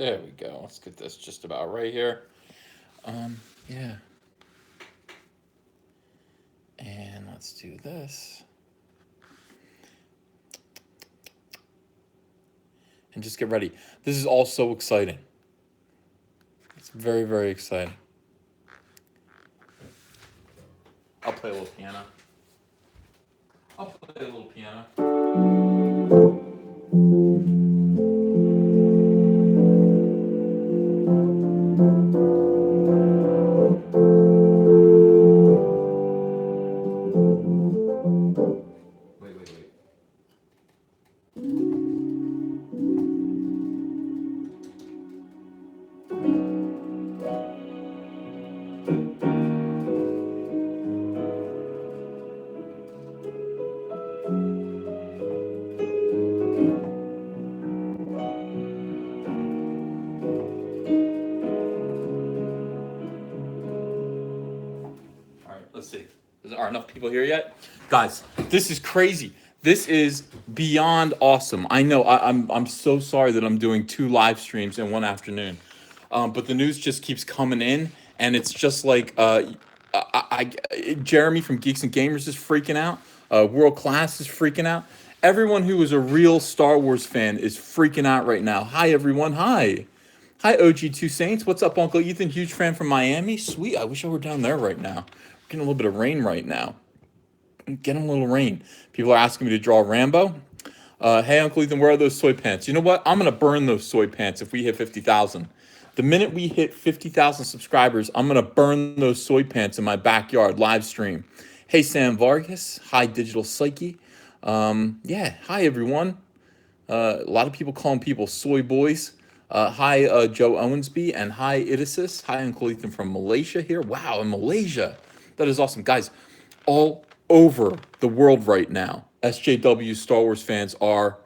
There we go. Let's get this just about right here. Yeah. And let's do this. And just get ready. This is all so exciting. It's very, very exciting. I'll play a little piano. I'll play a little piano. Wait, wait, wait. Let's see. Are enough people here yet? Guys, this is crazy. This is beyond awesome. I know I'm so sorry that I'm doing 2 live streams in one afternoon. But the news just keeps coming in, and it's just like Jeremy from Geeks and Gamers is freaking out. World Class is freaking out. Everyone who is a real Star Wars fan is freaking out right now. Hi, everyone. Hi. Hi, OG2 Saints. What's up, Uncle Ethan? Huge fan from Miami. Sweet. I wish I were down there right now. Getting a little bit of rain right now. Getting a little rain. People are asking me to draw Rambo. Hey, Uncle Ethan, where are those soy pants? You know what? I'm going to burn those soy pants if we hit 50,000. The minute we hit 50,000 subscribers, I'm going to burn those soy pants in my backyard live stream. Hey, Sam Vargas. Hi, Digital Psyche. Yeah, hi, everyone. A lot of people calling people soy boys. Hi, Joe Owensby, and hi, Idisis. Hi, Uncle Ethan from Malaysia here. Wow, in Malaysia. That is awesome. Guys, all over the world right now, SJW Star Wars fans are,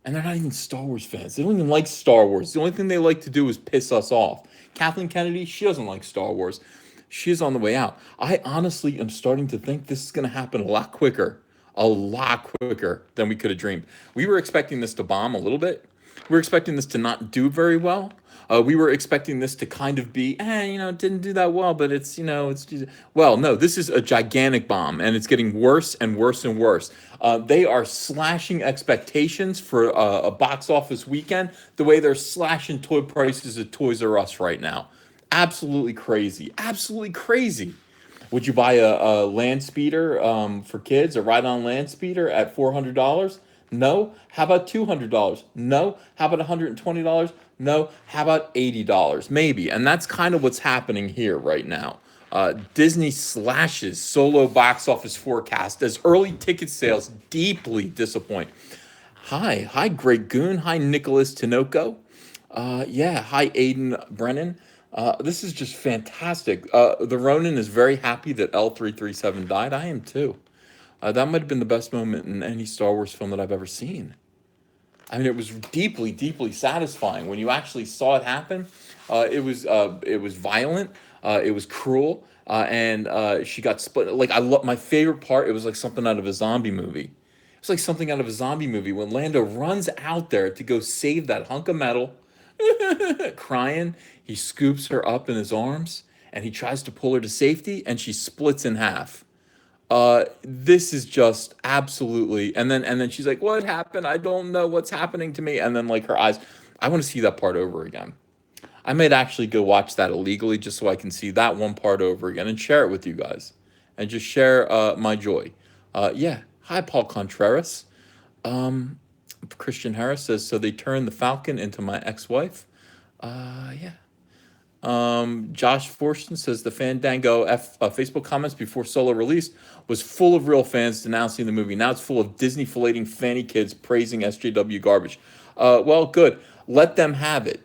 and they're not even Star Wars fans. They don't even like Star Wars. The only thing they like to do is piss us off. Kathleen Kennedy, she doesn't like Star Wars. She is on the way out. I honestly am starting to think this is going to happen a lot quicker than we could have dreamed. We were expecting this to bomb a little bit. We were expecting this to not do very well. We were expecting this to kind of be, it didn't do that well, but it's, well, no, this is a gigantic bomb, and it's getting worse and worse and worse. They are slashing expectations for a box office weekend the way they're slashing toy prices at Toys R Us right now. Absolutely crazy. Absolutely crazy. Would you buy a land speeder for kids, a ride-on land speeder at $400? No. How about $200? No. How about $120? No. How about $80? Maybe. And that's kind of what's happening here right now. Disney slashes solo box office forecast as early ticket sales deeply disappoint. Hi, Greg Goon. Hi, Nicholas Tinoco. Yeah, hi, Aiden Brennan. This is just fantastic. The Ronin is very happy that L337 died. I am too. That might have been the best moment in any Star Wars film that I've ever seen. I mean, it was deeply, deeply satisfying when you actually saw it happen. It was violent. It was cruel. And she got split. Like, my favorite part. It was like something out of a zombie movie. It's like something out of a zombie movie when Lando runs out there to go save that hunk of metal, crying. He scoops her up in his arms and he tries to pull her to safety, and she splits in half. This is just absolutely, and then she's like, what happened? I don't know what's happening to me. And then like her eyes, I want to see that part over again. I might actually go watch that illegally just so I can see that one part over again and share it with you guys and just share my joy. Yeah. Hi, Paul Contreras. Christian Harris says, so they turned the Falcon into my ex-wife. Yeah. Josh Forston says the Fandango Facebook comments before Solo released was full of real fans denouncing the movie. Now it's full of Disney filleting fanny kids praising SJW garbage. Well, good. Let them have it.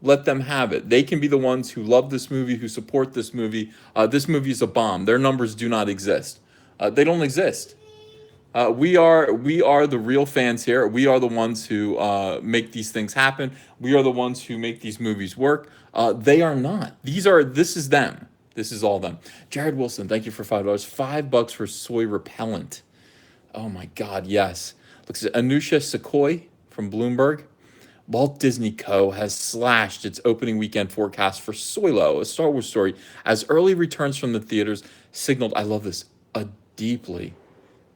Let them have it. They can be the ones who love this movie, who support this movie. This movie is a bomb. Their numbers do not exist. They don't exist. We are the real fans here. We are the ones who make these things happen. We are the ones who make these movies work. They are not. This is them. This is all them. Jared Wilson, thank you for $5. $5 for soy repellent. Oh my God, yes. Looks at Anusha Sequoy from Bloomberg. Walt Disney Co. has slashed its opening weekend forecast for Solo, a Star Wars story, as early returns from the theaters signaled, I love this, a deeply,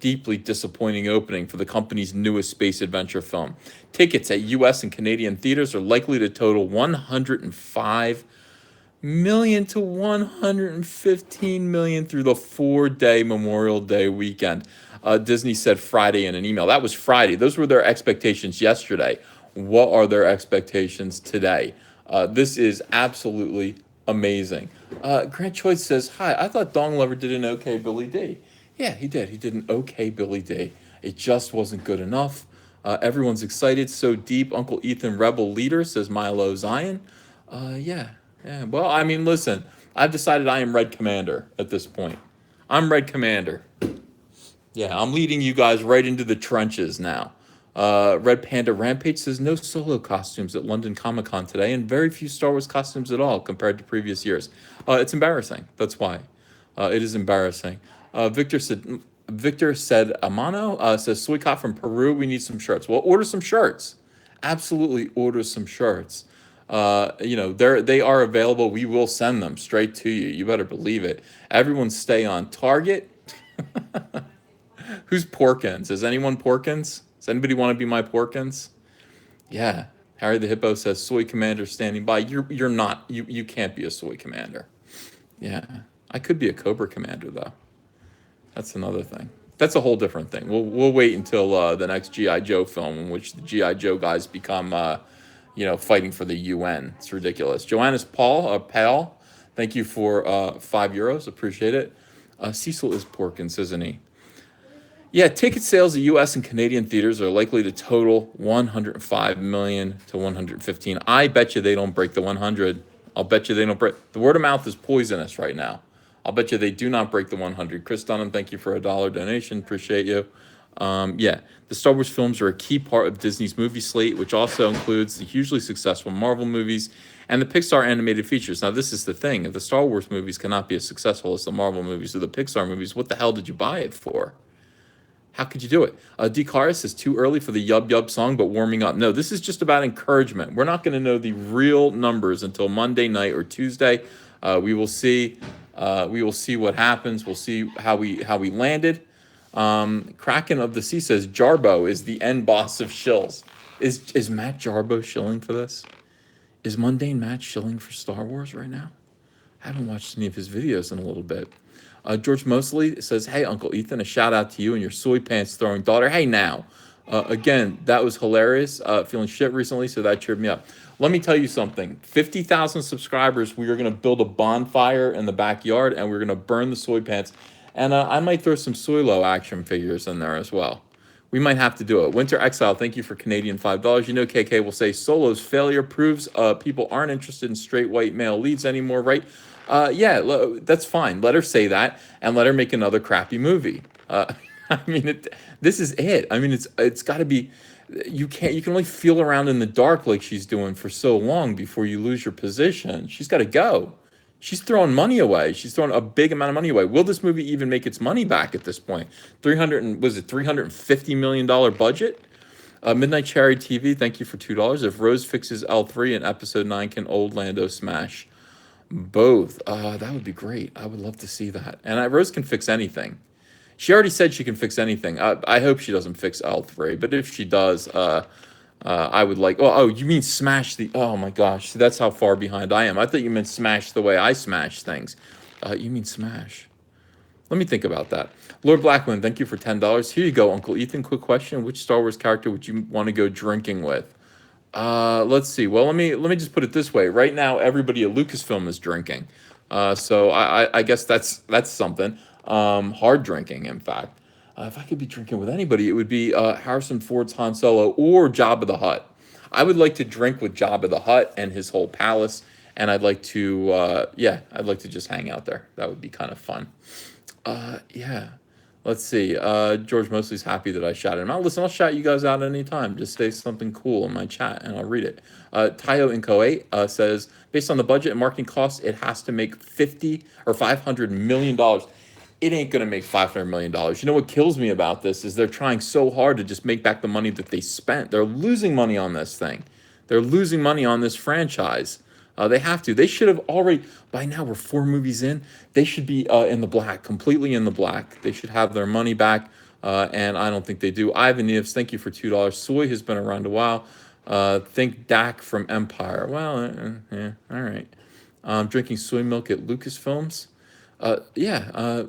deeply disappointing opening for the company's newest space adventure film. Tickets at US and Canadian theaters are likely to total 105 million to 115 million through the 4-day Memorial Day weekend. Disney said Friday in an email. That was Friday. Those were their expectations yesterday. What are their expectations today? This is absolutely amazing. Grant Choice says, hi, I thought Dong Lover did an okay Billy D. Yeah, he did. He did an okay Billy D. It just wasn't good enough. Everyone's excited. So deep. Uncle Ethan, Rebel Leader, says Milo Zion. Yeah. Yeah, well, I mean, listen, I've decided I am Red Commander at this point. I'm Red Commander. Yeah, I'm leading you guys right into the trenches now. Red Panda Rampage says no Solo costumes at London Comic Con today, and very few Star Wars costumes at all compared to previous years. It's embarrassing. That's why. It is embarrassing. Victor said Amano says Suicat from Peru. We need some shirts. Well, order some shirts. Absolutely, order some shirts. They are available. We will send them straight to you. You better believe it. Everyone stay on target. Who's Porkins? Is anyone Porkins? Does anybody want to be my Porkins? Yeah. Harry the Hippo says soy commander standing by. You're not. You can't be a soy commander. Yeah. I could be a Cobra commander though. That's another thing. That's a whole different thing. We'll wait until the next G.I. Joe film in which the G.I. Joe guys become fighting for the UN. It's ridiculous. Joannis Pal, thank you for €5. Appreciate it. Cecil is Porkins, isn't he? Yeah, ticket sales at U.S. and Canadian theaters are likely to total 105 million to 115. I bet you they don't break the 100. I'll bet you they don't break. The word of mouth is poisonous right now. I'll bet you they do not break the 100. Chris Dunham, thank you for $1 donation. Appreciate you. The Star Wars films are a key part of Disney's movie slate, which also includes the hugely successful Marvel movies and the Pixar animated features. Now, this is the thing. If the Star Wars movies cannot be as successful as the Marvel movies or the Pixar movies, what the hell did you buy it for? How could you do it? D. Caris is too early for the Yub Yub song, but warming up. No, this is just about encouragement. We're not going to know the real numbers until Monday night or Tuesday. We will see. We will see what happens. We'll see how we landed. Kraken of the Sea says Jarbo is the end boss of shills. Is Matt Jarbo shilling for this? Is Mundane Matt shilling for Star Wars right now? I haven't watched any of his videos in a little bit. George Mosley says, hey, Uncle Ethan, a shout out to you and your soy pants throwing daughter. Hey, now. Again, that was hilarious. Feeling shit recently, so that cheered me up. Let me tell you something. 50,000 subscribers, we are going to build a bonfire in the backyard, and we're going to burn the soy pants. And I might throw some Soylo action figures in there as well. We might have to do it. Winter Exile, thank you for Canadian $5. You know KK will say, Solo's failure proves people aren't interested in straight white male leads anymore, right? That's fine. Let her say that, and let her make another crappy movie. This is it. I mean, it's got to be. You can only feel around in the dark like she's doing for so long before you lose your position. She's got to go. She's throwing money away. She's throwing a big amount of money away. Will this movie even make its money back at this point? $350 million budget? Midnight Cherry TV, thank you for $2. If Rose fixes L3 in episode 9, can old Lando smash both? That would be great. I would love to see that. And Rose can fix anything. She already said she can fix anything. I hope she doesn't fix L3, but if she does, I would like. Oh, you mean smash the? Oh my gosh, that's how far behind I am. I thought you meant smash the way I smash things. You mean smash? Let me think about that. Lord Blackman, thank you for $10. Here you go, Uncle Ethan. Quick question: which Star Wars character would you want to go drinking with? Let's see. Well, let me just put it this way. Right now, everybody at Lucasfilm is drinking, so I guess that's something. Hard drinking, in fact. If I could be drinking with anybody, it would be Harrison Ford's Han Solo or Jabba the Hutt. I would like to drink with Jabba the Hutt and his whole palace, and I'd like to, I'd like to just hang out there. That would be kind of fun. Let's see. George Mosley's happy that I shouted him out. Listen, I'll shout you guys out anytime. Just say something cool in my chat, and I'll read it. Tayo Inco8 says, based on the budget and marketing costs, it has to make $500 million. It ain't going to make $500 million. You know what kills me about this is they're trying so hard to just make back the money that they spent. They're losing money on this thing. They're losing money on this franchise. They have to. They should have already, by now we're 4 movies in. They should be in the black, completely in the black. They should have their money back, and I don't think they do. Ivan Neves, thank you for $2. Soy has been around a while. Think Dak from Empire. Well, yeah, all right. Drinking soy milk at Lucasfilms. Yeah,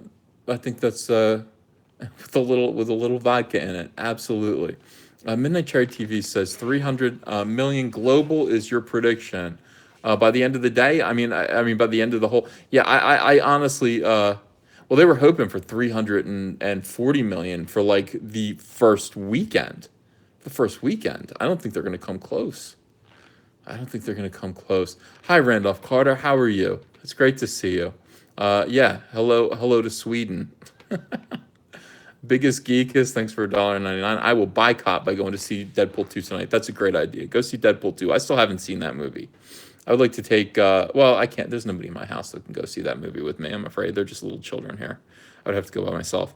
I think that's with a little vodka in it. Absolutely. Midnight Cherry TV says 300 million global is your prediction. By the end of the day, I mean by the end of the whole. Yeah, I honestly, well, they were hoping for 340 million for like the first weekend. The first weekend. I don't think they're going to come close. I don't think they're going to come close. Hi, Randolph Carter. How are you? It's great to see you. Yeah, hello to Sweden. Biggest Geekus, thanks for $1.99. I will boycott by going to see Deadpool 2 tonight. That's a great idea. Go see Deadpool 2. I still haven't seen that movie. I would like to take, well, I can't. There's nobody in my house that can go see that movie with me, I'm afraid. They're just little children here. I would have to go by myself.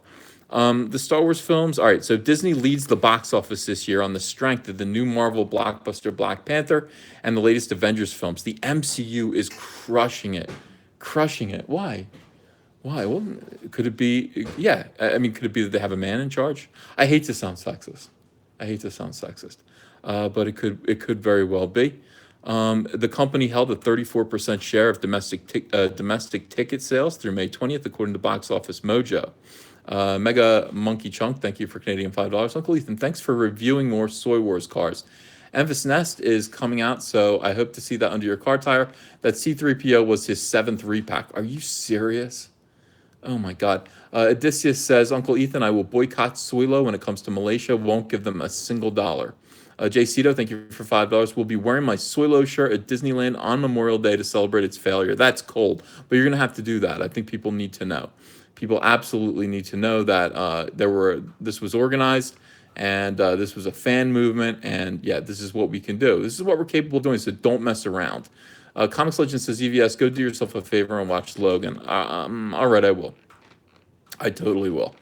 The Star Wars films. All right, so Disney leads the box office this year on the strength of the new Marvel blockbuster Black Panther and the latest Avengers films. The MCU is crushing it. Crushing it. Why? Why? Well, could it be? Yeah, I mean, could it be that they have a man in charge? I hate to sound sexist. But it could very well be. The company held a 34% share of domestic ticket sales through May 20th, according to Box Office Mojo. Mega Monkey Chunk, thank you for Canadian $5. Uncle Ethan, thanks for reviewing more Soy Wars cars. Envis Nest is coming out, so I hope to see that under your car tire. That C3PO was his 7th repack. Are you serious? Oh my God. Odysseus says, Uncle Ethan, I will boycott Soylo when it comes to Malaysia. Won't give them a single dollar. Jay Cito, thank you for $5. Will be wearing my Soylo shirt at Disneyland on Memorial Day to celebrate its failure. That's cold, but you're going to have to do that. I think people need to know. People absolutely need to know that this was organized and this was a fan movement. And yeah, this is what we can do. This is what we're capable of doing. So don't mess around. Comics Legend says, EVS, go do yourself a favor and watch Logan. All right, I will. I totally will.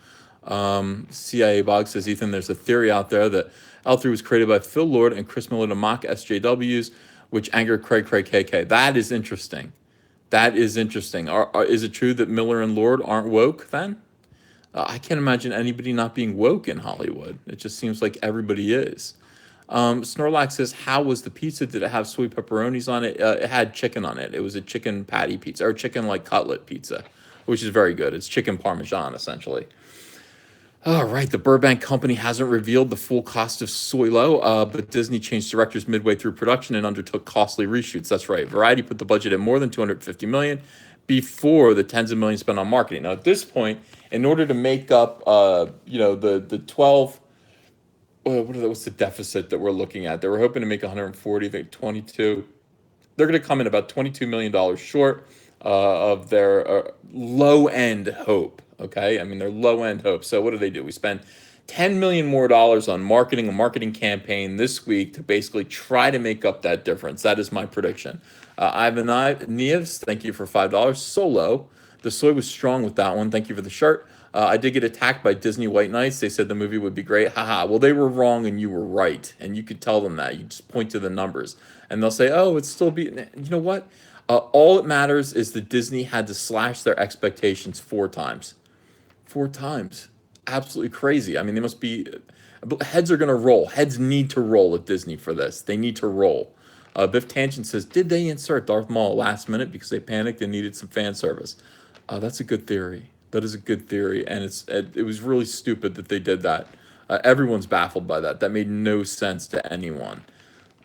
CIA Bog says, Ethan, there's a theory out there that L3 was created by Phil Lord and Chris Miller to mock SJWs, which angered Craig KK. That is interesting. Is it true that Miller and Lord aren't woke then? I can't imagine anybody not being woke in Hollywood. It just seems like everybody is. Snorlax says, how was the pizza? Did it have sweet pepperonis on it? It had chicken on it. It was a chicken patty pizza, or chicken like cutlet pizza, which is very good. It's chicken parmesan, essentially. All right, the Burbank company hasn't revealed the full cost of Soylo, but Disney changed directors midway through production and undertook costly reshoots. That's right. Variety put the budget at more than $250 million before the tens of millions spent on marketing. Now, at this point, in order to make up, the 12. What's the deficit that we're looking at? They were hoping to make 140, I think 22. They're going to come in about $22 million short of their low-end hope, okay? I mean, their low-end hope. So what do? We spend $10 million more on marketing, a marketing campaign this week to basically try to make up that difference. That is my prediction. Ivan Neves, thank you for $5. Solo, the soy was strong with that one. Thank you for the shirt. I did get attacked by Disney White Knights. They said the movie would be great. Haha. Well, they were wrong and you were right. And you could tell them that. You just point to the numbers. And they'll say, oh, it's still be. You know what? All it matters is that Disney had to slash their expectations 4 times. 4 times. Absolutely crazy. I mean, they must be. Heads are going to roll. Heads need to roll at Disney for this. They need to roll. Biff Tangent says, did they insert Darth Maul last minute because they panicked and needed some fan service? That's a good theory. That is a good theory, and it was really stupid that they did that. Everyone's baffled by that. That made no sense to anyone.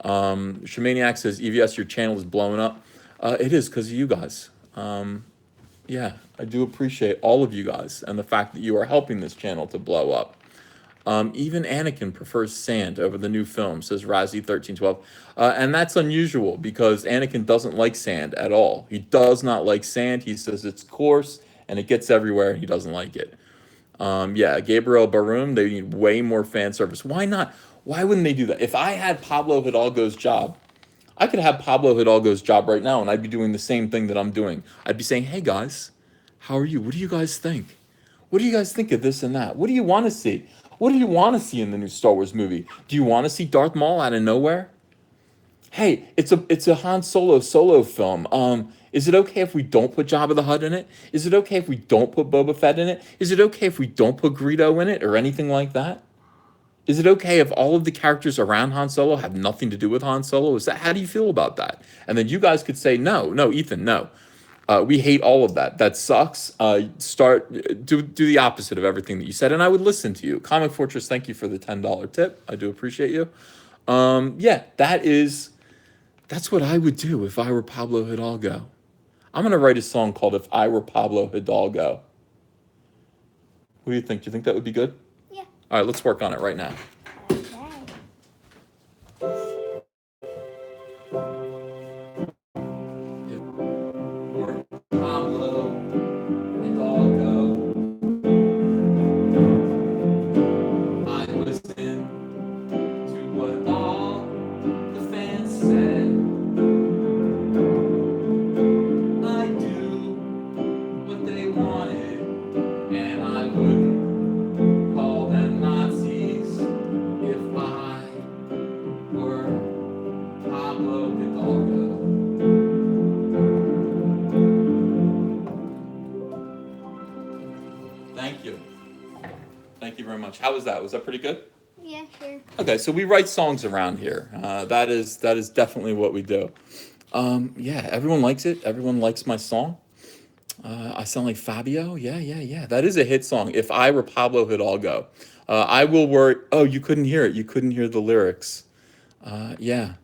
Shamaniac says, EVS, your channel is blowing up. It is because of you guys. Yeah, I do appreciate all of you guys and the fact that you are helping this channel to blow up. Even Anakin prefers sand over the new film, says Razzie1312. And that's unusual because Anakin doesn't like sand at all. He does not like sand. He says it's coarse and it gets everywhere and he doesn't like it. Yeah, Gabriel Barum, they need way more fan service. Why not? Why wouldn't they do that? If I had Pablo Hidalgo's job, I could have Pablo Hidalgo's job right now and I'd be doing the same thing that I'm doing. I'd be saying, hey guys, how are you? What do you guys think? What do you guys think of this and that? What do you want to see? What do you want to see in the new Star Wars movie? Do you want to see Darth Maul out of nowhere? Hey, it's a Han solo film. Is it okay if we don't put Jabba the Hutt in it? Is it okay if we don't put Boba Fett in it? Is it okay if we don't put Greedo in it or anything like that? Is it okay if all of the characters around Han Solo have nothing to do with Han Solo? Is that how do you feel about that? And then you guys could say no, no, Ethan, no. We hate all of that. That sucks. Do the opposite of everything that you said, and I would listen to you. Comic Fortress, thank you for the $10 tip. I do appreciate you. Yeah, that's what I would do if I were Pablo Hidalgo. I'm gonna write a song called "If I Were Pablo Hidalgo." What do you think? Do you think that would be good? Yeah. All right, let's work on it right now. Okay. Or Pablo Hidalgo. I listen to what all the fans said. I do what they wanted, and I wouldn't call them Nazis if I were Pablo Hidalgo. Thank you. Thank you very much. How was that? Was that pretty good? Yeah, sure. Okay, so we write songs around here. That is definitely what we do. Yeah, everyone likes it. Everyone likes my song. I sound like Fabio. Yeah, yeah, yeah. That is a hit song. If I were Pablo Hidalgo, I will work. Oh, you couldn't hear it. You couldn't hear the lyrics. Yeah,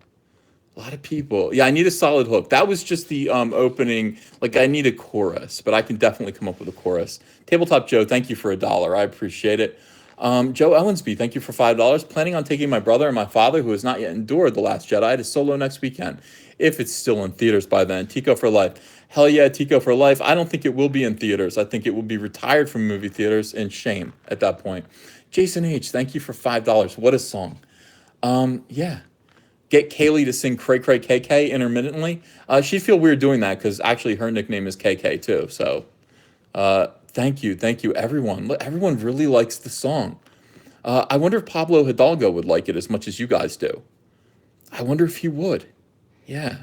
a lot of people. Yeah, I need a solid hook. That was just the opening. Like I need a chorus, but I can definitely come up with a chorus. Tabletop Joe, thank you for $1. I appreciate it. Joe Ellensby, thank you for $5. Planning on taking my brother and my father, who has not yet endured The Last Jedi, to Solo next weekend, if it's still in theaters by then. Tico for life. Hell yeah, Tico for life. I don't think it will be in theaters. I think it will be retired from movie theaters in shame at that point. Jason H, thank you for $5. What a song. Yeah. Get Kaylee to sing Cray Cray KK intermittently. She'd feel weird doing that because actually her nickname is KK too. So thank you, everyone. Everyone really likes the song. I wonder if Pablo Hidalgo would like it as much as you guys do. I wonder if he would. Yeah.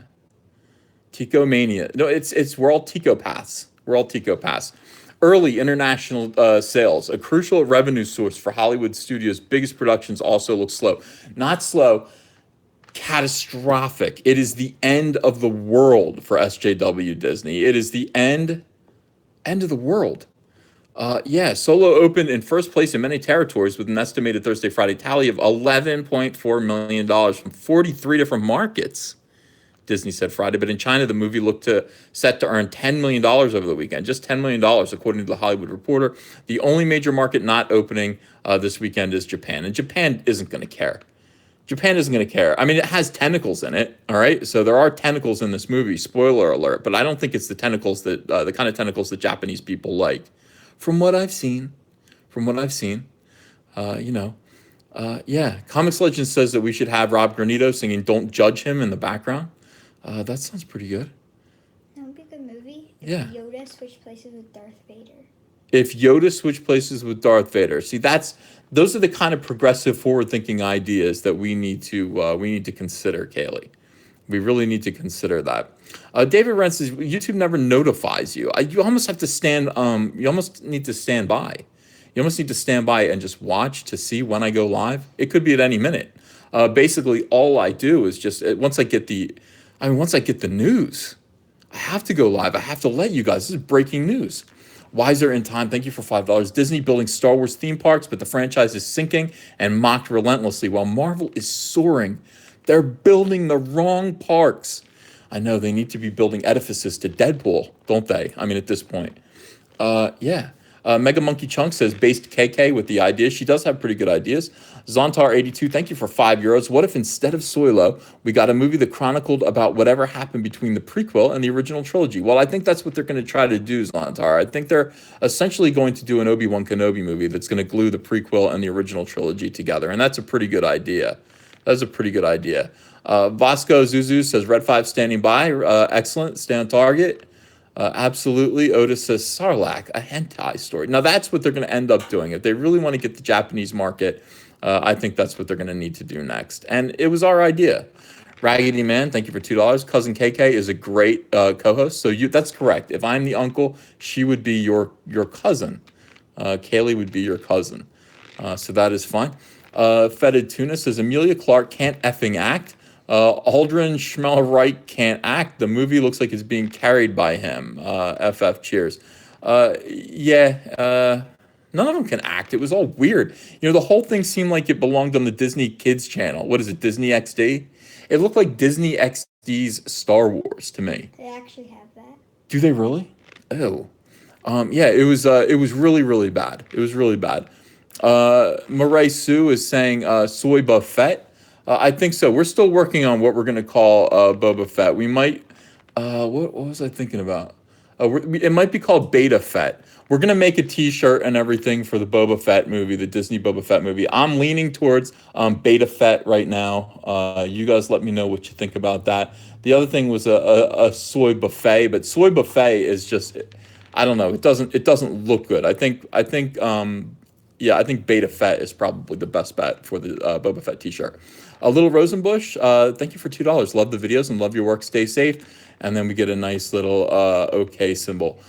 Tico Mania. No, it's we're all Tico Paths. We're all Tico Paths. Early international sales, a crucial revenue source for Hollywood studios' biggest productions, also look slow. Not slow, catastrophic. It is the end of the world for SJW Disney. It is the end of the world. Yeah, Solo opened in first place in many territories with an estimated Thursday Friday tally of $11.4 million from 43 different markets. Disney said Friday, but in China, the movie looked set to earn $10 million over the weekend, just $10 million, according to the Hollywood Reporter. The only major market not opening this weekend is Japan, and Japan isn't going to care. Japan isn't going to care. I mean, it has tentacles in it, all right? So there are tentacles in this movie, spoiler alert, but I don't think it's the tentacles the kind of tentacles that Japanese people like. From what I've seen, you know, yeah. Comics Legend says that we should have Rob Granito singing "Don't Judge Him" in the background. That sounds pretty good. That would be a good movie. If Yeah. Yoda switched places with Darth Vader. If Yoda switched places with Darth Vader, see those are the kind of progressive, forward-thinking ideas that we need to consider, Kaylee. We really need to consider that. David Rent says YouTube never notifies you. You almost have to stand. You almost need to stand by. You almost need to stand by and just watch to see when I go live. It could be at any minute. Basically, all I do is just once I get the news, I have to go live. I have to let you guys. This is breaking news. Wiser in Time, thank you for $5. Disney building Star Wars theme parks, but the franchise is sinking and mocked relentlessly while Marvel is soaring. They're building the wrong parks. I know they need to be building edifices to Deadpool, don't they? I mean, at this point. Yeah. Mega Monkey Chunk says, based KK with the ideas. She does have pretty good ideas. Zontar82, thank you for €5. What if instead of Solo, we got a movie that chronicled about whatever happened between the prequel and the original trilogy? Well, I think that's what they're going to try to do, Zontar. I think they're essentially going to do an Obi-Wan Kenobi movie that's going to glue the prequel and the original trilogy together. And that's a pretty good idea. That's a pretty good idea. Vasco Zuzu says, Red 5 standing by. Excellent. Stay on target. Absolutely. Otis says Sarlacc, a hentai story. Now that's what they're going to end up doing. If they really want to get the Japanese market, I think that's what they're going to need to do next. And it was our idea. Raggedy Man, thank you for $2. Cousin KK is a great co-host. So that's correct. If I'm the uncle, she would be your cousin. Kaylee would be your cousin. So that is fine. Fetid Tuna says Amelia Clark can't effing act. Aldrin Schmelwright can't act. The movie looks like it's being carried by him. FF cheers. Yeah, none of them can act. It was all weird. The whole thing seemed like it belonged on the Disney Kids channel. What is it, Disney XD? It looked like Disney XD's Star Wars to me. They actually have that. Do they really? Oh. Yeah, it was really, really bad. It was really bad. Murray Sue is saying soy buffet. I think so. We're still working on what we're going to call Boba Fett. We might, what was I thinking about? It might be called Beta Fett. We're going to make a t-shirt and everything for the Boba Fett movie, the Disney Boba Fett movie. I'm leaning towards Beta Fett right now. You guys let me know what you think about that. The other thing was a soy buffet, but soy buffet is just, I don't know. It doesn't look good. I think Beta Fett is probably the best bet for the Boba Fett t-shirt. Little Rosenbush, thank you for $2. Love the videos and love your work. Stay safe. And then we get a nice little okay symbol.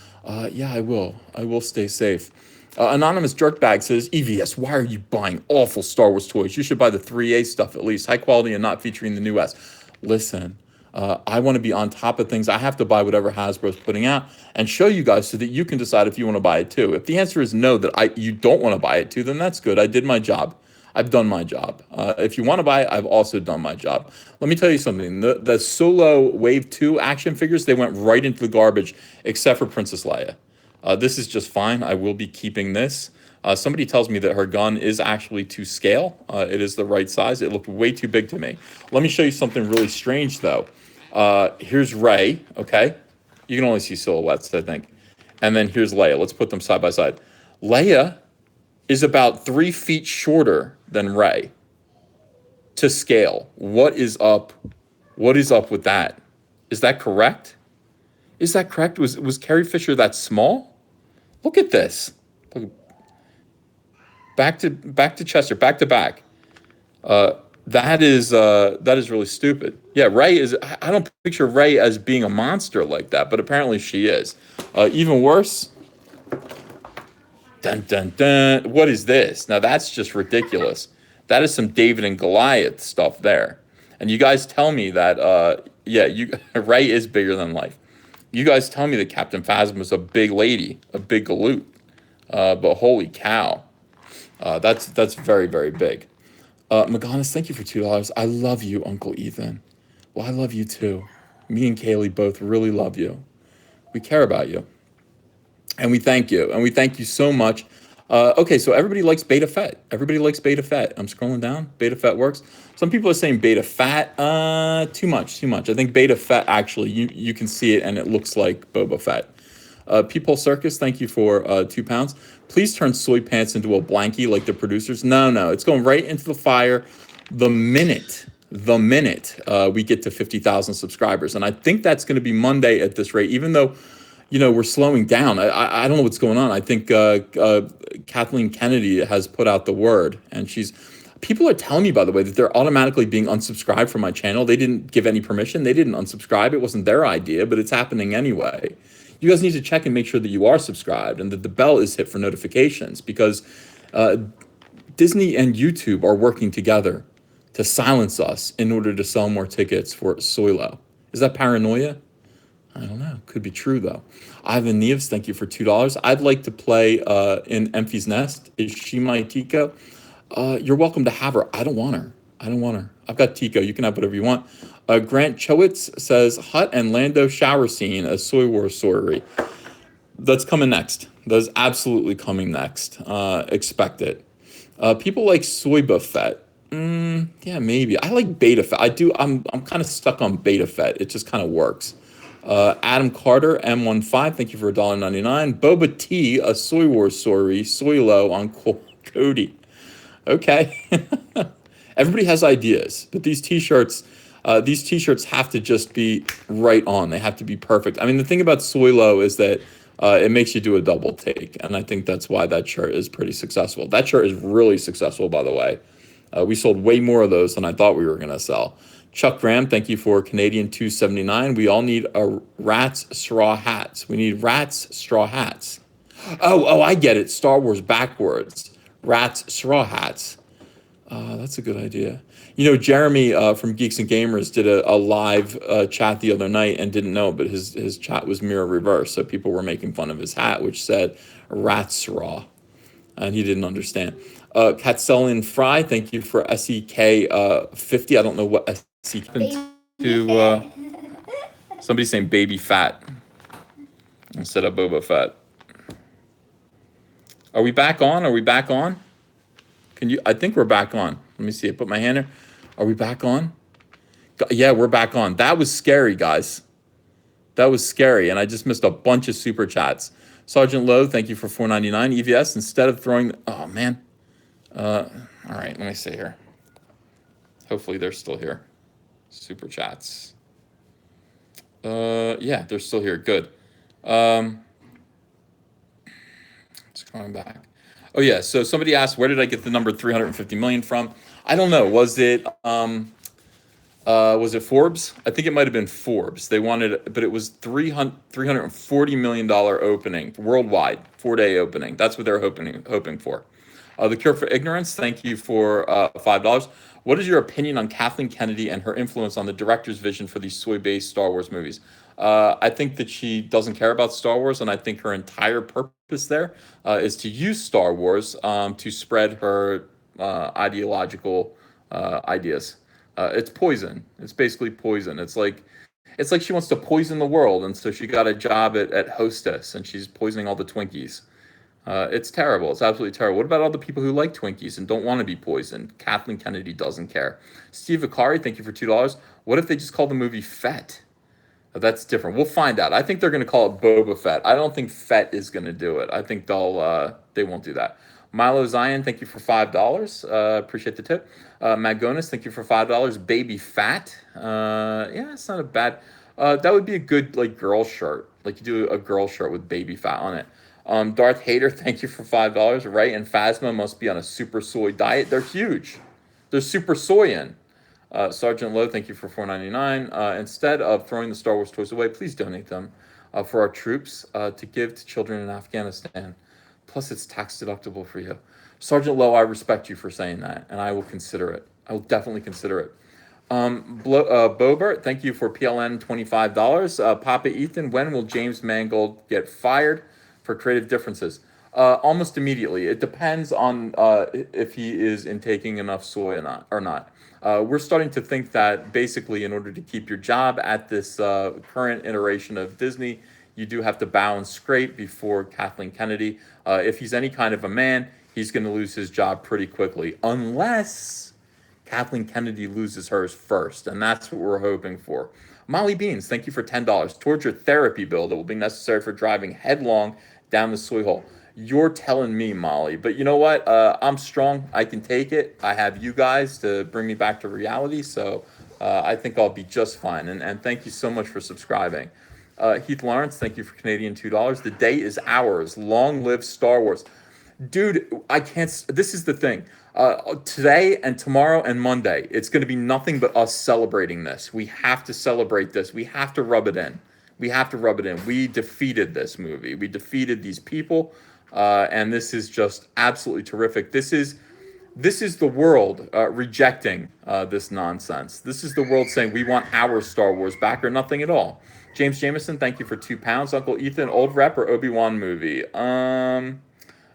Yeah, I will stay safe. Anonymous Jerkbag says, EVS, why are you buying awful Star Wars toys? You should buy the 3A stuff at least. High quality and not featuring the new S. Listen, I want to be on top of things. I have to buy whatever Hasbro's putting out and show you guys so that you can decide if you want to buy it too. If the answer is no, that you don't want to buy it too, then that's good. I did my job. I've done my job. If you want to buy it, I've also done my job. Let me tell you something. The Solo Wave 2 action figures, they went right into the garbage, except for Princess Leia. This is just fine. I will be keeping this. Somebody tells me that her gun is actually to scale. It is the right size. It looked way too big to me. Let me show you something really strange, though. Here's Rey, okay? You can only see silhouettes, I think. And then here's Leia. Let's put them side by side. Leia is about 3 feet shorter than Rey to scale. What is up? What is up with that? Is that correct? Is that correct? Was Carrie Fisher that small? Look at this. Look. Back to Chester, back to back. That is really stupid. Yeah, Rey is. I don't picture Rey as being a monster like that, but apparently she is. Even worse. Dun dun dun. What is this? Now that's just ridiculous. That is some David and Goliath stuff there. And you guys tell me that Rey is bigger than life. You guys tell me that Captain Phasma was a big lady, a big galoot. But holy cow. That's very, very big. Maganis, thank you for $2. I love you, Uncle Ethan. Well, I love you too. Me and Kaylee both really love you. We care about you. And we thank you. And we thank you so much. Okay, so everybody likes Beta Fett. Everybody likes Beta Fett. I'm scrolling down. Beta Fett works. Some people are saying Beta Fat. Too much. I think Beta Fett, actually, you can see it and it looks like Boba Fett. People Circus, thank you for £2. Please turn Soy Pants into a blankie like the producers. No, it's going right into the fire the minute we get to 50,000 subscribers. And I think that's going to be Monday at this rate, even though, we're slowing down. I don't know what's going on. I think Kathleen Kennedy has put out the word, and people are telling me, by the way, that they're automatically being unsubscribed from my channel. They didn't give any permission. They didn't unsubscribe. It wasn't their idea, but it's happening anyway. You guys need to check and make sure that you are subscribed and that the bell is hit for notifications, because Disney and YouTube are working together to silence us in order to sell more tickets for Soilo. Is that paranoia? I don't know. Could be true, though. Ivan Neves, thank you for $2. I'd like to play in Emphy's Nest. Is she my Tico? You're welcome to have her. I don't want her. I've got Tico. You can have whatever you want. Grant Chowitz says, Hut and Lando shower scene, a Soy Wars story. That's coming next. That's absolutely coming next. Expect it. People like Soy Buffet. Yeah, maybe. I like Beta Fett. I do. I'm kind of stuck on Beta Fett. It just kind of works. Adam Carter, M15, thank you for $1.99. Boba T, a Soy Wars story, Soylo on Cody. Okay. Everybody has ideas, but these t-shirts have to just be right on. They have to be perfect. I mean, the thing about Soylo is that it makes you do a double take, and I think that's why that shirt is pretty successful. That shirt is really successful, by the way. We sold way more of those than I thought we were going to sell. Chuck Graham, thank you for Canadian 279. We all need a rats straw hats. We need rats straw hats. Oh, I get it. Star Wars backwards. Rats straw hats. That's a good idea. You know, Jeremy from Geeks and Gamers did a live chat the other night and didn't know, but his chat was mirror reverse. So people were making fun of his hat, which said rats raw. And he didn't understand. Katzellian Fry, thank you for SEK 50. I don't know what SEK to somebody saying baby fat instead of Boba Fett. Are we back on? Are we back on? Can you? I think we're back on. Let me see. I put my hand there. Are we back on? Yeah, we're back on. That was scary, guys. That was scary, and I just missed a bunch of super chats. Sergeant Lowe, thank you for $4.99. EVS, instead of throwing... Oh, man. All right, let me see here. Hopefully they're still here. Super chats. Yeah, they're still here. Good. It's coming back. Oh, yeah, so somebody asked, where did I get the number 350 million from? I don't know. Was it Forbes? I think it might have been Forbes. They wanted, but it was $340 million opening worldwide, 4-day opening. That's what they're hoping for. The Cure for Ignorance, thank you for $5. What is your opinion on Kathleen Kennedy and her influence on the director's vision for these soy-based Star Wars movies? I think that she doesn't care about Star Wars, and I think her entire purpose there is to use Star Wars to spread her ideological ideas. It's poison. It's basically poison. It's like she wants to poison the world, and so she got a job at Hostess, and she's poisoning all the Twinkies. It's terrible. It's absolutely terrible. What about all the people who like Twinkies and don't want to be poisoned? Kathleen Kennedy doesn't care. Steve Akari, thank you for $2. What if they just call the movie Fett? That's different. We'll find out. I think they're going to call it Boba Fett. I don't think Fett is going to do it. I think they won't do that. Milo Zion, thank you for $5. Appreciate the tip. Magonis, thank you for $5. Baby Fat. Yeah, it's not a bad. That would be a good girl shirt. Like you do a girl shirt with Baby Fat on it. Darth Hater, thank you for $5. Ray and Phasma must be on a super soy diet. They're huge. They're super soyin. Sergeant Lowe, thank you for $4.99. Instead of throwing the Star Wars toys away, please donate them for our troops to give to children in Afghanistan. Plus, it's tax deductible for you. Sergeant Lowe, I respect you for saying that, and I will consider it. I will definitely consider it. Bobert, thank you for PLN $25. Papa Ethan, when will James Mangold get fired for creative differences? Almost immediately. It depends on if he is intaking enough soy or not. We're starting to think that basically in order to keep your job at this current iteration of Disney, you do have to bow and scrape before Kathleen Kennedy. If he's any kind of a man, he's going to lose his job pretty quickly, unless Kathleen Kennedy loses hers first, and that's what we're hoping for. Molly Beans, thank you for $10. Towards your therapy bill that will be necessary for driving headlong down the soy hole. You're telling me, Molly, but you know what? I'm strong. I can take it. I have you guys to bring me back to reality, so I think I'll be just fine. And thank you so much for subscribing. Heath Lawrence, thank you for Canadian $2. The day is ours. Long live Star Wars. Dude, I can't. This is the thing. Today and tomorrow and Monday, it's going to be nothing but us celebrating this. We have to celebrate this. We have to rub it in. We have to rub it in. We defeated this movie. We defeated these people. And this is just absolutely terrific. This is the world rejecting this nonsense. This is the world saying we want our Star Wars back or nothing at all. James Jameson, thank you for £2. Uncle Ethan, old rep or Obi-Wan movie?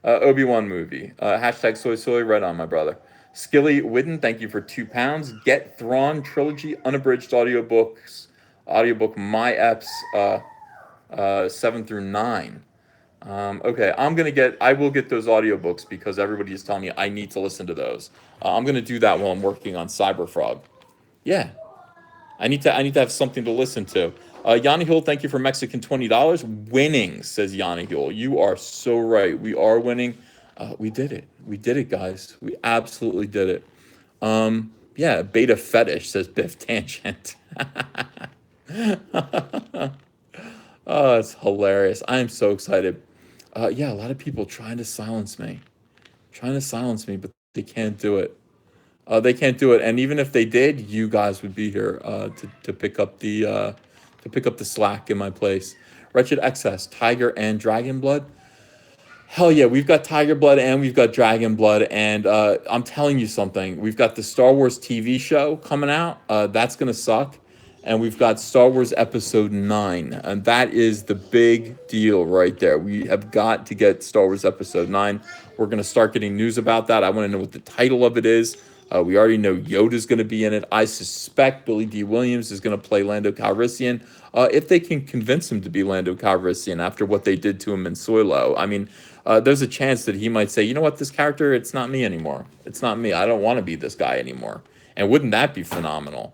Obi-Wan movie. Hashtag soy soy, right on, my brother. Skilly Widden, thank you for £2. Get Thrawn Trilogy Unabridged Audiobooks. Audiobook My Eps 7 through 9. Okay, I will get those audiobooks because everybody is telling me I need to listen to those. I'm going to do that while I'm working on Cyberfrog. Yeah. I need to have something to listen to. Yanni Hill, thank you for Mexican $20. Winning, says Yanni Hill. You are so right. We are winning. We did it. We did it, guys. We absolutely did it. Yeah, beta fetish, says Biff Tangent. Oh, it's hilarious. I am so excited. Yeah, a lot of people trying to silence me, but they can't do it. They can't do it, and even if they did, you guys would be here to pick up the slack in my place. Wretched Excess, Tiger and Dragon Blood. Hell yeah, we've got Tiger Blood and we've got Dragon Blood, and I'm telling you something. We've got the Star Wars TV show coming out. That's gonna suck, and we've got Star Wars Episode 9, and that is the big deal right there. We have got to get Star Wars Episode 9. We're gonna start getting news about that. I want to know what the title of it is. We already know Yoda's going to be in it. I suspect Billy D. Williams is going to play Lando Calrissian. If they can convince him to be Lando Calrissian after what they did to him in Solo, I mean, there's a chance that he might say, you know what, this character, it's not me anymore. It's not me. I don't want to be this guy anymore. And wouldn't that be phenomenal?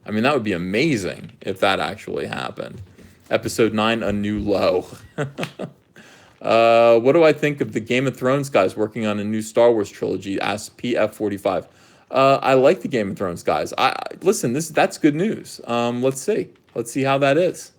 I mean, that would be amazing if that actually happened. Episode 9, A New Low. What do I think of the Game of Thrones guys working on a new Star Wars trilogy? Asked PF45. I like the Game of Thrones guys. Listen, that's good news. Let's see. Let's see how that is.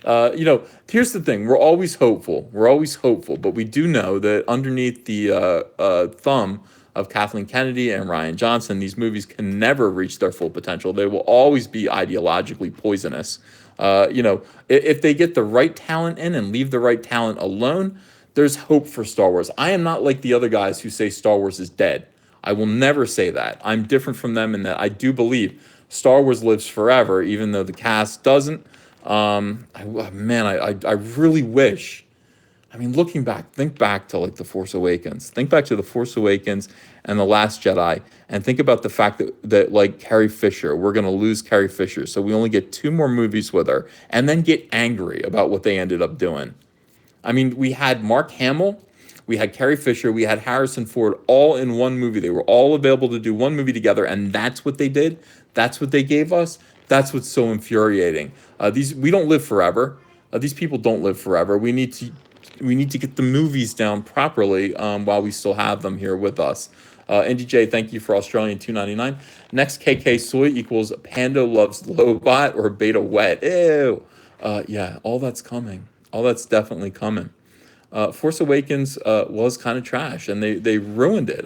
Here's the thing. We're always hopeful. But we do know that underneath the thumb of Kathleen Kennedy and Rian Johnson, these movies can never reach their full potential. They will always be ideologically poisonous. If they get the right talent in and leave the right talent alone, there's hope for Star Wars. I am not like the other guys who say Star Wars is dead. I will never say that. I'm different from them in that I do believe Star Wars lives forever, even though the cast doesn't. I really wish. I mean, looking back, think back to like The Force Awakens. Think back to The Force Awakens and The Last Jedi, and think about the fact that like Carrie Fisher, we're gonna lose Carrie Fisher, so we only get 2 more movies with her, and then get angry about what they ended up doing. I mean, we had Mark Hamill, we had Carrie Fisher, we had Harrison Ford, all in one movie. They were all available to do one movie together, and that's what they did. That's what they gave us. That's what's so infuriating. We don't live forever. These people don't live forever. We need to get the movies down properly while we still have them here with us. Indy J, thank you for Australian $2.99. Next KK Soy equals Panda loves Lobot or Beta Wet. Ew. Yeah, all that's coming. All that's definitely coming. Force Awakens was kind of trash, and they ruined it.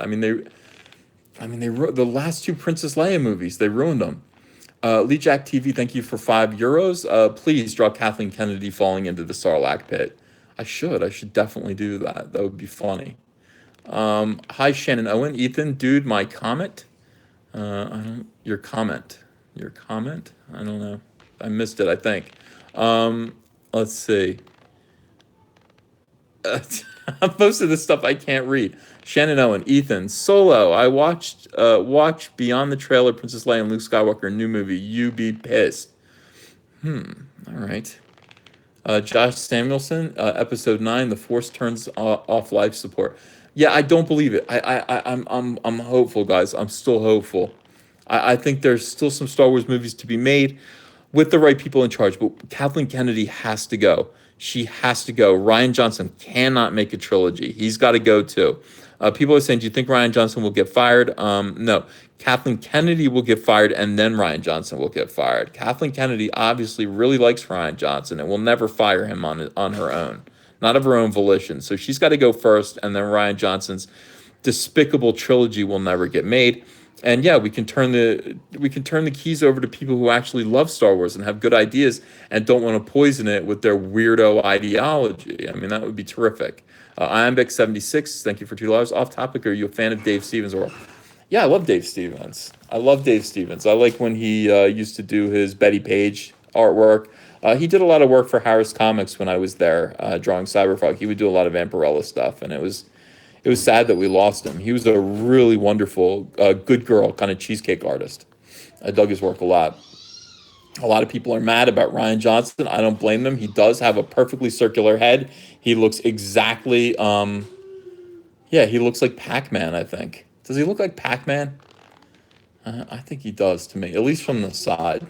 The last 2 Princess Leia movies, they ruined them. Lee Jack TV, thank you for €5. Please draw Kathleen Kennedy falling into the Sarlacc pit. I should definitely do that. That would be funny. Hi Shannon Owen, Ethan, dude, my comment. Your comment. I don't know. I missed it, I think. Let's see. Most of this stuff I can't read. Shannon Owen, Ethan, Solo. I watched Beyond the Trailer, Princess Leia and Luke Skywalker, new movie. You be pissed. All right. Josh Samuelson, episode 9, The Force turns off life support. Yeah, I don't believe it. I'm hopeful, guys. I'm still hopeful. I think there's still some Star Wars movies to be made with the right people in charge, but Kathleen Kennedy has to go. She has to go. Rian Johnson cannot make a trilogy. He's got to go too. People are saying, do you think Rian Johnson will get fired? No. Kathleen Kennedy will get fired, and then Rian Johnson will get fired. Kathleen Kennedy obviously really likes Rian Johnson and will never fire him on her own, not of her own volition. So she's got to go first, and then Rian Johnson's despicable trilogy will never get made. And yeah, we can turn the keys over to people who actually love Star Wars and have good ideas and don't want to poison it with their weirdo ideology. I mean, that would be terrific. Iambic76, thank you for $2. Off topic, are you a fan of Dave Stevens? Yeah, I love Dave Stevens. I like when he used to do his Betty Page artwork. He did a lot of work for Harris Comics when I was there drawing Cyberpunk. He would do a lot of Vampirella stuff, and it was sad that we lost him. He was a really wonderful, good girl kind of cheesecake artist. I dug his work a lot. A lot of people are mad about Rian Johnson. I don't blame them. He does have a perfectly circular head. He looks exactly, he looks like Pac-Man, I think. Does he look like Pac-Man? I think he does to me, at least from the side.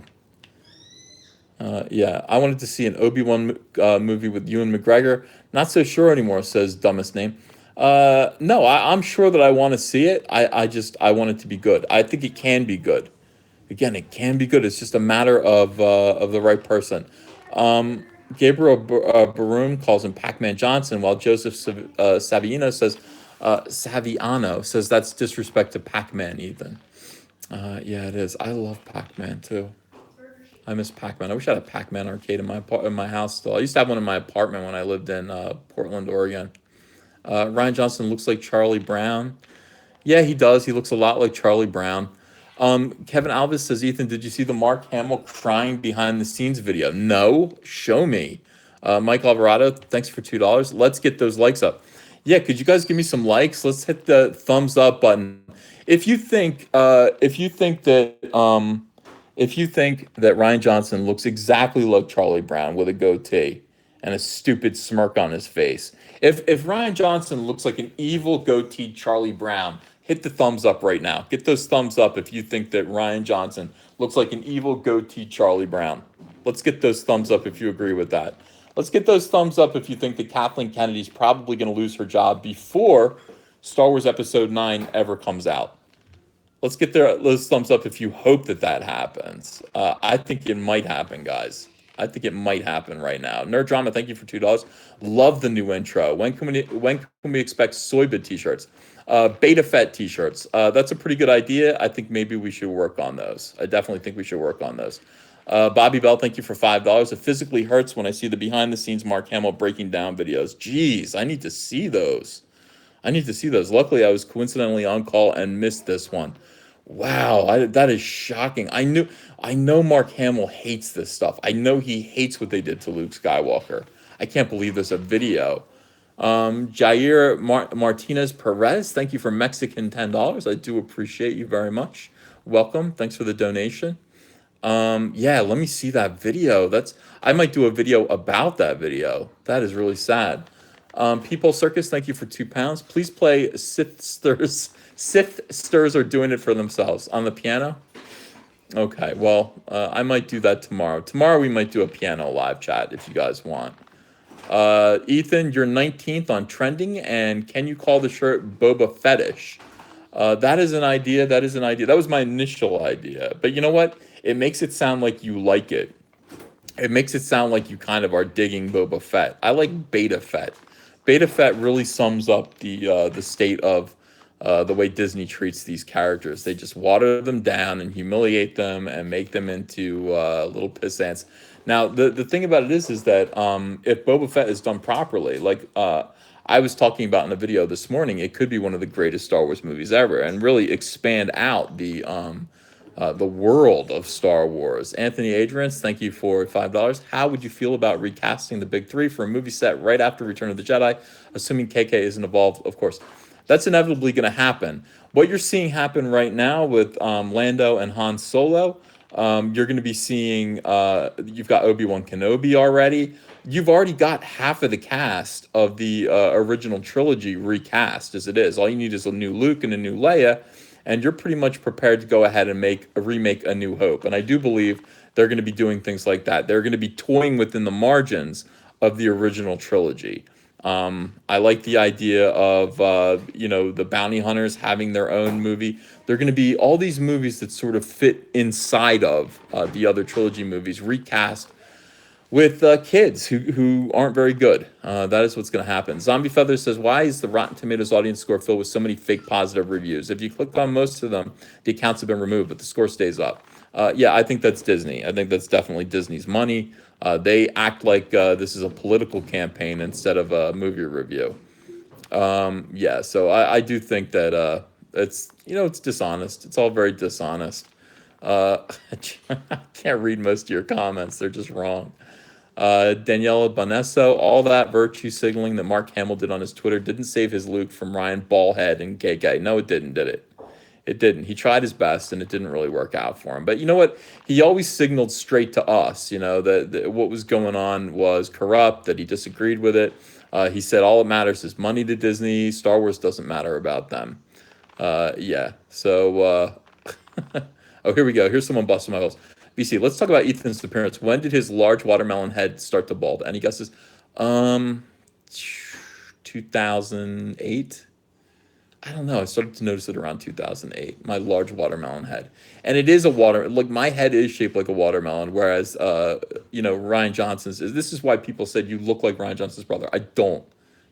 I wanted to see an Obi-Wan movie with Ewan McGregor. Not so sure anymore, says dumbest name. No, I'm sure that I want to see it. I want it to be good. I think it can be good. Again, it can be good. It's just a matter of the right person. Gabriel Baroom calls him Pac-Man Johnson, while Joseph Saviano says that's disrespect to Pac-Man, Ethan. Yeah, it is. I love Pac-Man too. I miss Pac-Man. I wish I had a Pac-Man arcade in my house still. I used to have one in my apartment when I lived in Portland, Oregon. Ryan Johnson looks like Charlie Brown. Yeah, he does. He looks a lot like Charlie Brown. Kevin Alvis says, Ethan, did you see the Mark Hamill crying behind the scenes video? No, show me. Mike Alvarado, thanks for $2. Let's get those likes up. Yeah, could you guys give me some likes? Let's hit the thumbs up button. If you think that Ryan Johnson looks exactly like Charlie Brown with a goatee and a stupid smirk on his face, if Ryan Johnson looks like an evil goatee Charlie Brown, hit the thumbs up right now. Get those thumbs up if you think that Ryan Johnson looks like an evil goatee Charlie Brown. Let's get those thumbs up if you agree with that. Let's get those thumbs up if you think that Kathleen Kennedy's probably going to lose her job before Star Wars Episode 9 ever comes out. Let's get those thumbs up if you hope that happens. I think it might happen, guys. I think it might happen right now. Nerd Drama, thank you for $2. Love the new intro. When can we expect Soyba t-shirts? Beta Fett t-shirts. That's a pretty good idea. I think maybe we should work on those. I definitely think we should work on those. Bobby Bell, thank you for $5. It physically hurts when I see the behind-the-scenes Mark Hamill breaking down videos. Jeez, I need to see those. Luckily, I was coincidentally on call and missed this one. Wow, that is shocking. I know Mark Hamill hates this stuff. I know he hates what they did to Luke Skywalker. I can't believe there's a video. Jair Martinez Perez, thank you for Mexican $10. I do appreciate you very much. Welcome. Thanks for the donation. Yeah, let me see that video. I might do a video about that video. That is really sad. People Circus, thank you for £2. Please play Sith Stirs. Sith Stirs are doing it for themselves on the piano. Okay, well, I might do that tomorrow. Tomorrow we might do a piano live chat if you guys want. Ethan, you're 19th on trending, and can you call the shirt Boba Fetish? That is an idea. That was my initial idea. But you know what? It makes it sound like you like it. It makes it sound like you kind of are digging Boba Fett. I like Beta Fett. Beta Fett really sums up the state of the way Disney treats these characters. They just water them down and humiliate them and make them into little pissants. Now, the thing about it is that if Boba Fett is done properly, like I was talking about in a video this morning, it could be one of the greatest Star Wars movies ever and really expand out the world of Star Wars. Anthony Adrians, thank you for $5. How would you feel about recasting the big three for a movie set right after Return of the Jedi, assuming KK isn't involved? Of course. That's inevitably going to happen. What you're seeing happen right now with Lando and Han Solo, you're going to be seeing, you've got Obi-Wan Kenobi already. You've already got half of the cast of the original trilogy recast as it is. All you need is a new Luke and a new Leia, and you're pretty much prepared to go ahead and remake A New Hope. And I do believe they're going to be doing things like that. They're going to be toying within the margins of the original trilogy. I like the idea of, the bounty hunters having their own movie. They're going to be all these movies that sort of fit inside of the other trilogy movies, recast with kids who aren't very good. That is what's going to happen. Zombie Feather says, why is the Rotten Tomatoes audience score filled with so many fake positive reviews? If you click on most of them, the accounts have been removed, but the score stays up. Yeah, I think that's Disney. I think that's definitely Disney's money. They act like this is a political campaign instead of a movie review. Yeah, so I do think that it's dishonest. It's all very dishonest. I can't read most of your comments. They're just wrong. Daniela Bonesso, all that virtue signaling that Mark Hamill did on his Twitter didn't save his Luke from Ryan Ballhead and KK. No, it didn't, did it? It didn't. He tried his best, and it didn't really work out for him. But you know what? He always signaled straight to us, that what was going on was corrupt, that he disagreed with it. He said all that matters is money to Disney. Star Wars doesn't matter about them. Yeah. So, oh, here we go. Here's someone busting my balls. BC, let's talk about Ethan's appearance. When did his large watermelon head start to bald? Any guesses? 2008. I don't know. I started to notice it around 2008. My large watermelon head, and it is a my head is shaped like a watermelon, whereas Ryan Johnson's is. This is why people said you look like Ryan Johnson's brother. I don't,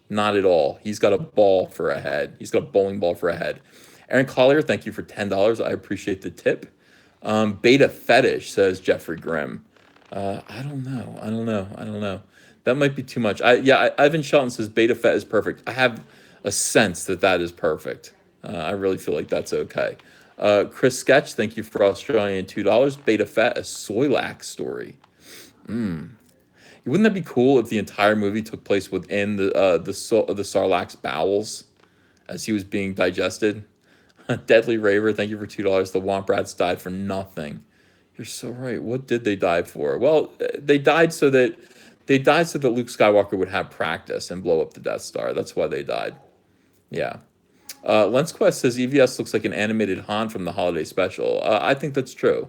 not at all. He's got a ball for a head. He's got a bowling ball for a head. Aaron Collier, thank you for $10. I appreciate the tip. Beta Fetish, says Jeffrey Grimm. I don't know. I don't know. That might be too much. Ivan Shelton says Beta Fet is perfect. I have a sense that that is perfect. I really feel like that's okay. Chris Sketch, thank you for Australian $2. Beta Fet, a Soylac story. Wouldn't that be cool if the entire movie took place within the Sarlacc's bowels as he was being digested? Deadly Raver, thank you for $2. The Womp Rats died for nothing. You're so right. What did they die for? Well, they died so that Luke Skywalker would have practice and blow up the Death Star. That's why they died. Yeah. LensQuest says EVS looks like an animated Han from the holiday special. I think that's true.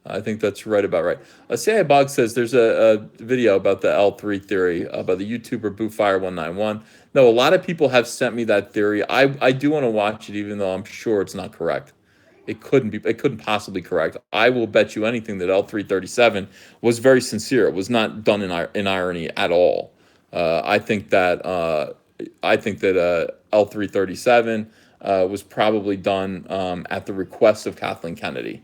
I think that's right about right. CIA Bog says there's a video about the L3 theory by the YouTuber BooFire191. No, a lot of people have sent me that theory. I do want to watch it, even though I'm sure it's not correct. It couldn't possibly correct. I will bet you anything that L337 was very sincere. It was not done in irony at all. I think that L337 was probably done at the request of Kathleen Kennedy.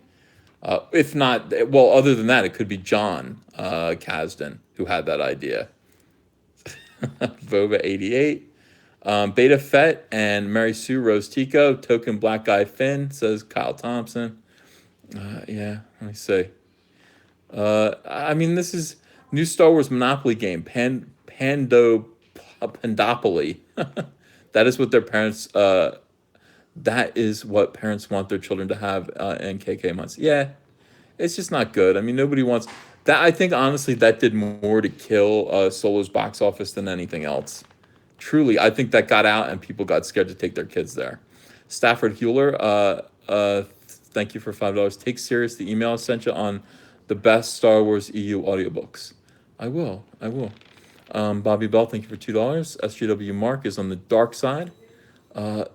If not, well, other than that, it could be John Kasdan who had that idea. Vova 88. Beta Fett and Mary Sue Rose Tico. Token Black Guy Finn, says Kyle Thompson. Yeah, let me see. I mean, this is new Star Wars Monopoly game. Pandopoly. That is what their parents... that is what parents want their children to have in KK months. Yeah, it's just not good. I mean, nobody wants... that. I think, honestly, that did more to kill Solo's box office than anything else. Truly, I think that got out and people got scared to take their kids there. Stafford Hewler, thank you for $5. Take serious the email I sent you on the best Star Wars EU audiobooks. I will. Bobby Bell, thank you for $2. SGW Mark is on the dark side.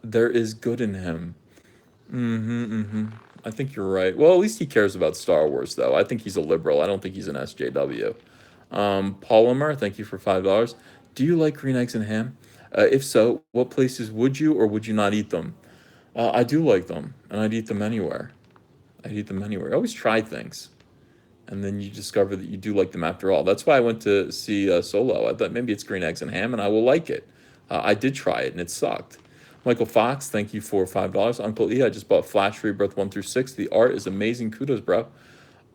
There is good in him. I think you're right. Well, at least he cares about Star Wars, though. I think he's a liberal. I don't think he's an SJW. Polymer, thank you for $5. Do you like green eggs and ham? If so, what places would you or would you not eat them? I do like them, and I'd eat them anywhere. I always try things, and then you discover that you do like them after all. That's why I went to see Solo. I thought maybe it's green eggs and ham, and I will like it. I did try it, and it sucked. Michael Fox, thank you for $5. Uncle E, I just bought Flash Rebirth 1 through 6. The art is amazing. Kudos, bro.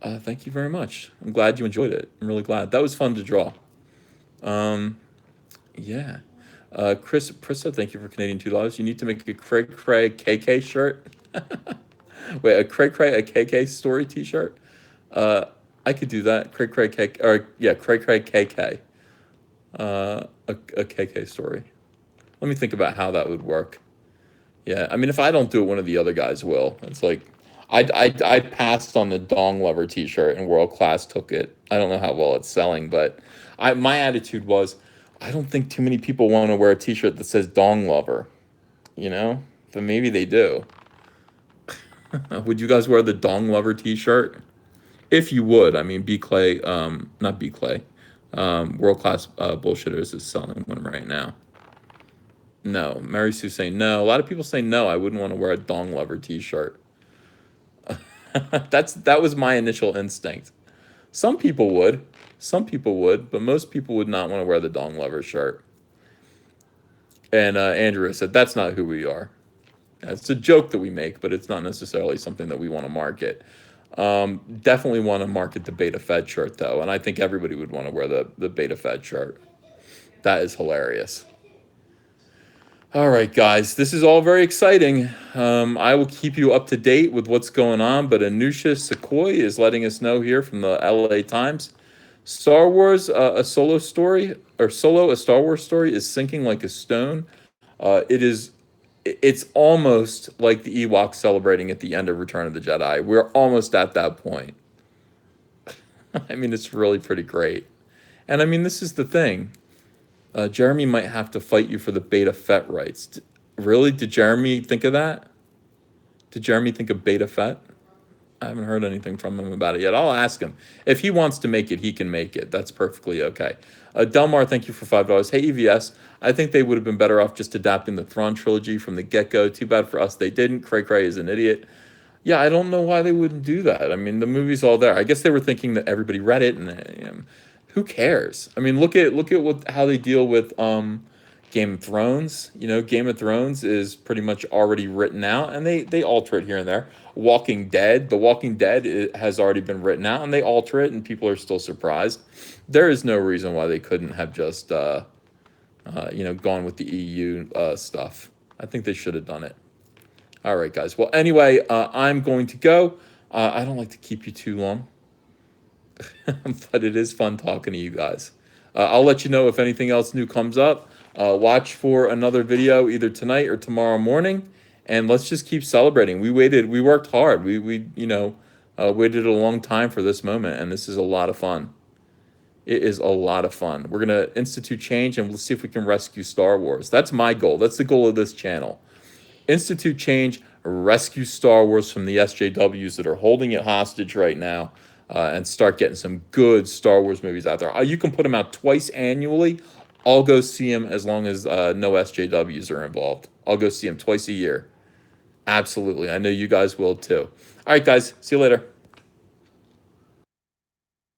Thank you very much. I'm glad you enjoyed it. I'm really glad. That was fun to draw. Yeah. Chris Prissa, thank you for Canadian $2. You need to make a Cray Cray KK shirt. Wait, a Cray Cray a KK story T-shirt. I could do that. Cray Cray KK, or yeah, Cray Cray KK. A KK story. Let me think about how that would work. Yeah, I mean, if I don't do it, one of the other guys will. It's like, I passed on the Dong Lover T-shirt, and World Class took it. I don't know how well it's selling, but my attitude was, I don't think too many people want to wear a T-shirt that says Dong Lover, you know? But maybe they do. Would you guys wear the Dong Lover T-shirt? If you would, I mean, B-Clay, not B-Clay, World Class Bullshitters is selling one right now. No, Mary Sue saying no. A lot of people say no. I wouldn't want to wear a Dong Lover T-shirt. That was my initial instinct. Some people would, but most people would not want to wear the Dong Lover shirt. And Andrew said that's not who we are. It's a joke that we make, but it's not necessarily something that we want to market. Definitely want to market the Beta Fed shirt though, and I think everybody would want to wear the Beta Fed shirt. That is hilarious. All right, guys, this is all very exciting. I will keep you up to date with what's going on, but Anusha Sequoy is letting us know here from the LA Times. Star Wars, a Solo, a Star Wars story is sinking like a stone. It's almost like the Ewoks celebrating at the end of Return of the Jedi. We're almost at that point. I mean, it's really pretty great. And I mean, this is the thing. Jeremy might have to fight you for the Beta Fett rights. Really? Did Jeremy think of that? Did Jeremy think of Beta Fett? I haven't heard anything from him about it yet. I'll ask him. If he wants to make it, he can make it. That's perfectly okay. Delmar, thank you for $5. Hey, EVS. I think they would have been better off just adapting the Thrawn trilogy from the get-go. Too bad for us they didn't. Cray Cray is an idiot. Yeah, I don't know why they wouldn't do that. I mean, the movie's all there. I guess they were thinking that everybody read it, and who cares? I mean, look at how they deal with Game of Thrones. You know, Game of Thrones is pretty much already written out, and they alter it here and there. Walking Dead, The Walking Dead has already been written out, and they alter it, and people are still surprised. There is no reason why they couldn't have just gone with the EU stuff. I think they should have done it. All right, guys. Well, anyway, I'm going to go. I don't like to keep you too long, but it is fun talking to you guys. I'll let you know if anything else new comes up. Watch for another video either tonight or tomorrow morning, and let's just keep celebrating. We worked hard. We waited a long time for this moment, and this is a lot of fun. It is a lot of fun. We're gonna institute change, and we'll see if we can rescue Star Wars. That's my goal. That's the goal of this channel. Institute change, rescue Star Wars from the SJWs that are holding it hostage right now, and start getting some good Star Wars movies out there. You can put them out twice annually. I'll go see them as long as no SJWs are involved. I'll go see them twice a year. Absolutely. I know you guys will too. All right, guys. See you later.